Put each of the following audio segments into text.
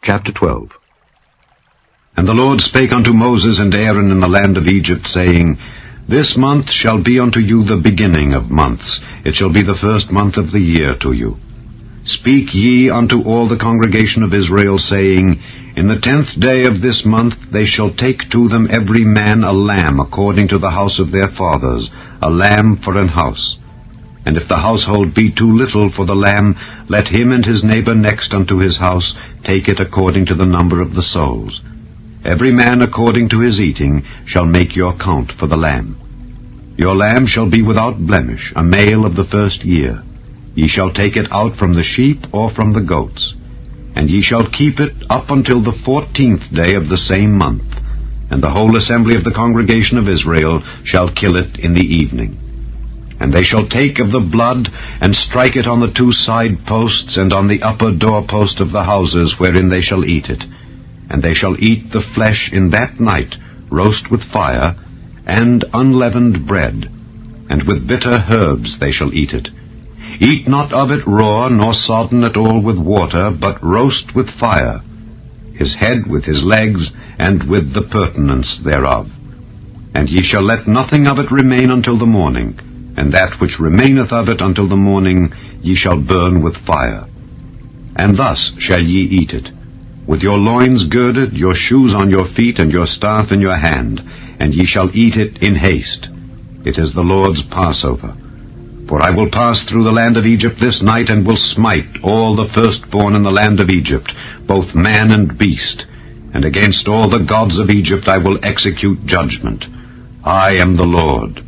Chapter 12. And the Lord spake unto Moses and Aaron in the land of Egypt, saying, This month shall be unto you the beginning of months. It shall be the first month of the year to you. Speak ye unto all the congregation of Israel, saying, In the 10th day of this month they shall take to them every man a lamb according to the house of their fathers, a lamb for an house. And if the household be too little for the lamb, let him and his neighbor next unto his house take it according to the number of the souls. Every man according to his eating shall make your count for the lamb. Your lamb shall be without blemish, a male of the first year. Ye shall take it out from the sheep or from the goats. And ye shall keep it up until the 14th day of the same month. And the whole assembly of the congregation of Israel shall kill it in the evening. And they shall take of the blood, and strike it on the 2 side posts, and on the upper doorpost of the houses wherein they shall eat it. And they shall eat the flesh in that night, roast with fire, and unleavened bread, and with bitter herbs they shall eat it. Eat not of it raw, nor sodden at all with water, but roast with fire, his head with his legs, and with the purtenance thereof. And ye shall let nothing of it remain until the morning, and that which remaineth of it until the morning ye shall burn with fire. And thus shall ye eat it, with your loins girded, your shoes on your feet, and your staff in your hand, and ye shall eat it in haste. It is the Lord's Passover. For I will pass through the land of Egypt this night, and will smite all the firstborn in the land of Egypt, both man and beast. And against all the gods of Egypt I will execute judgment. I am the Lord.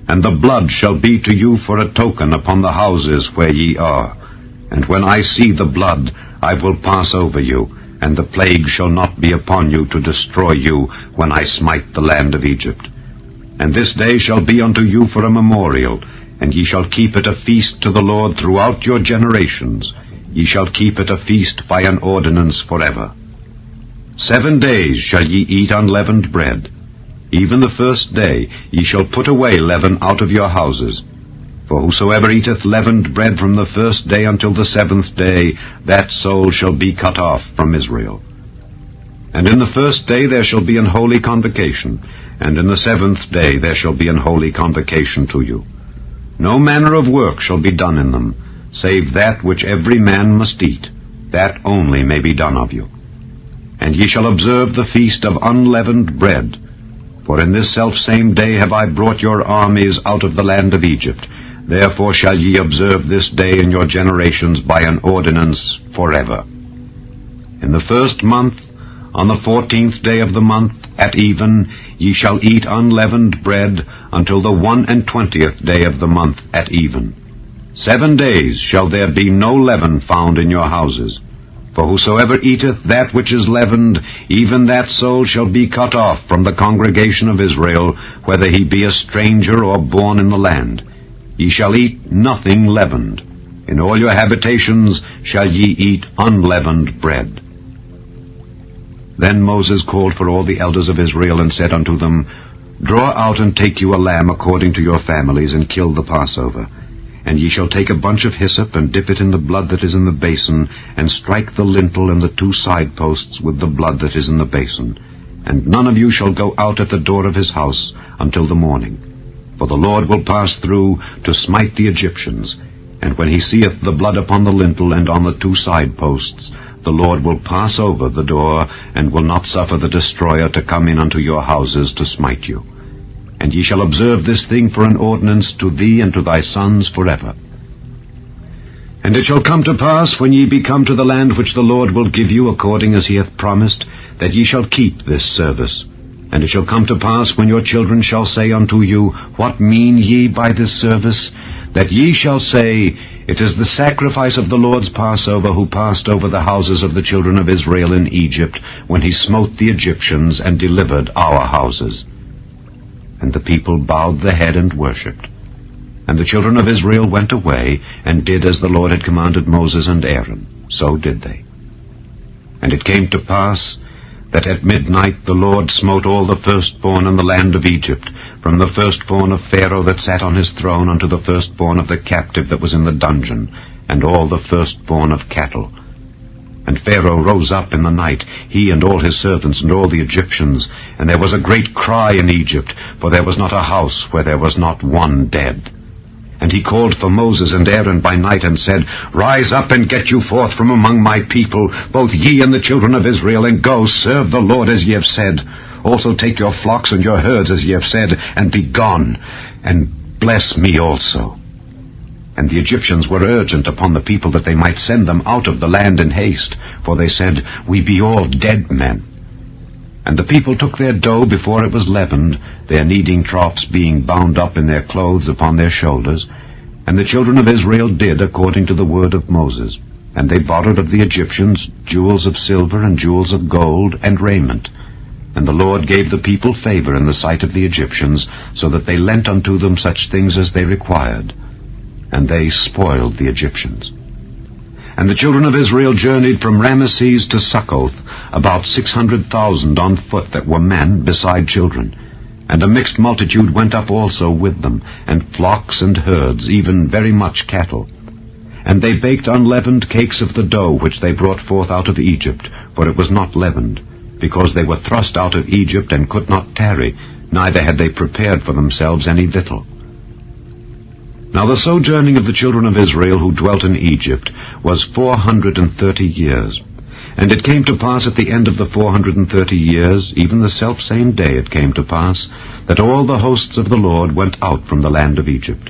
And the blood shall be to you for a token upon the houses where ye are. And when I see the blood, I will pass over you, and the plague shall not be upon you to destroy you when I smite the land of Egypt. And this day shall be unto you for a memorial, and ye shall keep it a feast to the Lord throughout your generations. Ye shall keep it a feast by an ordinance forever. 7 days shall ye eat unleavened bread. Even the first day ye shall put away leaven out of your houses. For whosoever eateth leavened bread from the first day until the 7th day, that soul shall be cut off from Israel. And in the first day there shall be an holy convocation, and in the 7th day there shall be an holy convocation to you. No manner of work shall be done in them, save that which every man must eat, that only may be done of you. And ye shall observe the feast of unleavened bread. For in this selfsame day have I brought your armies out of the land of Egypt. Therefore shall ye observe this day in your generations by an ordinance forever. In the 1st month, on the 14th day of the month, at even, ye shall eat unleavened bread until the 21st day of the month at even. 7 days shall there be no leaven found in your houses. For whosoever eateth that which is leavened, even that soul shall be cut off from the congregation of Israel, whether he be a stranger or born in the land. Ye shall eat nothing leavened. In all your habitations shall ye eat unleavened bread. Then Moses called for all the elders of Israel, and said unto them, Draw out and take you a lamb according to your families, and kill the Passover. And ye shall take a bunch of hyssop, and dip it in the blood that is in the basin, and strike the lintel and the 2 side posts with the blood that is in the basin. And none of you shall go out at the door of his house until the morning. For the Lord will pass through to smite the Egyptians. And when he seeth the blood upon the lintel and on the 2 side posts, the Lord will pass over the door, and will not suffer the destroyer to come in unto your houses to smite you. And ye shall observe this thing for an ordinance to thee and to thy sons forever. And it shall come to pass, when ye be come to the land which the Lord will give you according as he hath promised, that ye shall keep this service. And it shall come to pass, when your children shall say unto you, What mean ye by this service? That ye shall say, It is the sacrifice of the Lord's Passover, who passed over the houses of the children of Israel in Egypt, when he smote the Egyptians and delivered our houses. And the people bowed the head and worshipped. And the children of Israel went away, and did as the Lord had commanded Moses and Aaron. So did they. And it came to pass, that at midnight the Lord smote all the firstborn in the land of Egypt, from the firstborn of Pharaoh that sat on his throne unto the firstborn of the captive that was in the dungeon, and all the firstborn of cattle. And Pharaoh rose up in the night, he and all his servants and all the Egyptians, and there was a great cry in Egypt, for there was not a house where there was not one dead. And he called for Moses and Aaron by night, and said, Rise up and get you forth from among my people, both ye and the children of Israel, and go, serve the Lord as ye have said. Also take your flocks and your herds as ye have said, and be gone, and bless me also. And the Egyptians were urgent upon the people that they might send them out of the land in haste, for they said, We be all dead men. And the people took their dough before it was leavened, their kneading troughs being bound up in their clothes upon their shoulders. And the children of Israel did according to the word of Moses. And they borrowed of the Egyptians jewels of silver and jewels of gold and raiment. And the Lord gave the people favor in the sight of the Egyptians, so that they lent unto them such things as they required. And they spoiled the Egyptians. And the children of Israel journeyed from Ramesses to Succoth, about 600,000 on foot that were men, beside children. And a mixed multitude went up also with them, and flocks and herds, even very much cattle. And they baked unleavened cakes of the dough which they brought forth out of Egypt, for it was not leavened, because they were thrust out of Egypt and could not tarry, neither had they prepared for themselves any victual. Now the sojourning of the children of Israel who dwelt in Egypt was 430 years. And it came to pass at the end of the 430 years, even the selfsame day it came to pass, that all the hosts of the Lord went out from the land of Egypt.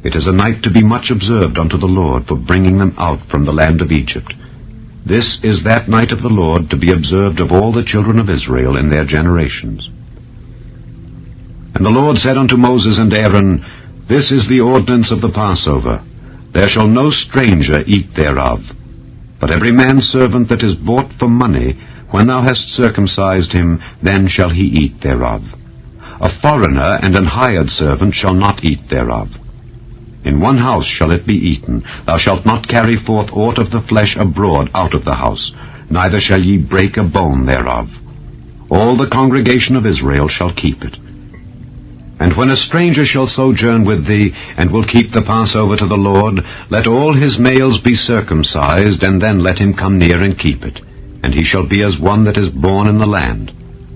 It is a night to be much observed unto the Lord for bringing them out from the land of Egypt. This is that night of the Lord to be observed of all the children of Israel in their generations. And the Lord said unto Moses and Aaron, This is the ordinance of the Passover. There shall no stranger eat thereof. But every man's servant that is bought for money, when thou hast circumcised him, then shall he eat thereof. A foreigner and an hired servant shall not eat thereof. In one house shall it be eaten. Thou shalt not carry forth aught of the flesh abroad out of the house, neither shall ye break a bone thereof. All the congregation of Israel shall keep it. And when a stranger shall sojourn with thee, and will keep the Passover to the Lord, let all his males be circumcised, and then let him come near and keep it. And he shall be as one that is born in the land.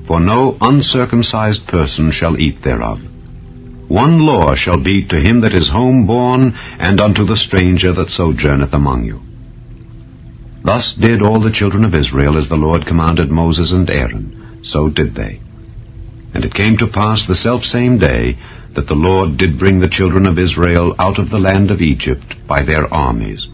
For no uncircumcised person shall eat thereof. One law shall be to him that is home-born, and unto the stranger that sojourneth among you. Thus did all the children of Israel as the Lord commanded Moses and Aaron. So did they. And it came to pass the selfsame day that the Lord did bring the children of Israel out of the land of Egypt by their armies.